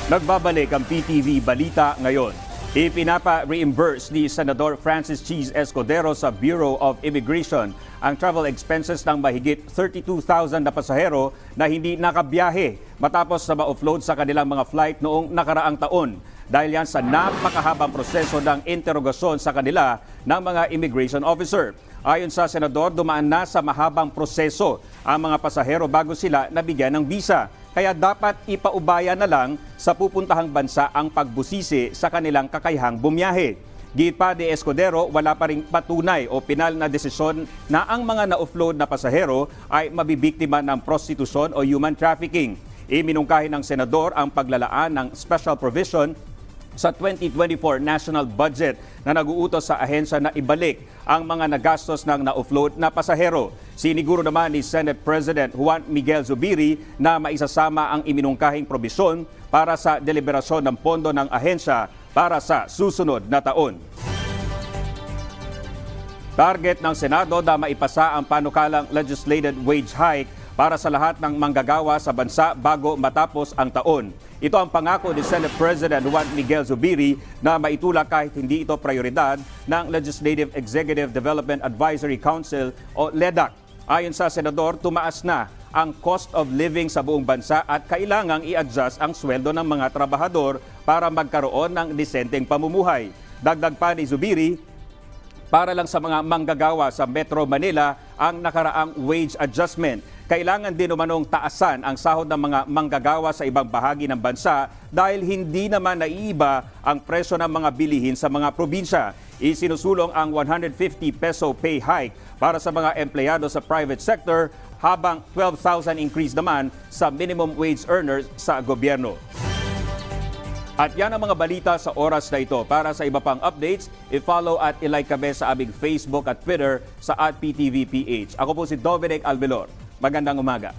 Nagbabalik ang PTV Balita ngayon. Ipinapa-reimburse ni Senador Francis Cheese Escudero sa Bureau of Immigration ang travel expenses ng mahigit 32,000 na pasahero na hindi nakabiyahe matapos na ma-offload sa kanilang mga flight noong nakaraang taon. Dahil yan sa napakahabang proseso ng interogasyon sa kanila ng mga immigration officer. Ayon sa Senador, dumaan na sa mahabang proseso ang mga pasahero bago sila nabigyan ng visa. Kaya dapat ipaubaya na lang sa pupuntahang bansa ang pagbusisi sa kanilang kakayahang bumiyahe. Git pa ni Escudero, wala pa ring patunay o pinal na desisyon na ang mga na-offload na pasahero ay mabibiktima ng prostitusyon o human trafficking. Iminungkahi ng Senador ang paglalaan ng special provision sa 2024 national budget na nag-uutos sa ahensya na ibalik ang mga nagastos ng na-offload na pasahero. Siniguro naman ni Senate President Juan Miguel Zubiri na maisasama ang iminungkahing probisyon para sa deliberasyon ng pondo ng ahensya para sa susunod na taon. Target ng Senado na maipasa ang panukalang legislated wage hike para sa lahat ng manggagawa sa bansa bago matapos ang taon. Ito ang pangako ni Senate President Juan Miguel Zubiri na maitulak kahit hindi ito prioridad ng Legislative Executive Development Advisory Council o LEDAC. Ayon sa Senador, tumaas na ang cost of living sa buong bansa at kailangang i-adjust ang sweldo ng mga trabahador para magkaroon ng disenteng pamumuhay. Dagdag pa ni Zubiri, para lang sa mga manggagawa sa Metro Manila ang nakaraang wage adjustment. Kailangan din umanong taasan ang sahod ng mga manggagawa sa ibang bahagi ng bansa dahil hindi naman naiiba ang presyo ng mga bilihin sa mga probinsya. Isinusulong ang 150 peso pay hike para sa mga empleyado sa private sector habang 12,000 increase naman sa minimum wage earners sa gobyerno. At yan ang mga balita sa oras na ito. Para sa iba pang updates, i-follow at i-like kami sa aming Facebook at Twitter sa @PTVPH. Ako po si Dominic Albilor. Magandang umaga.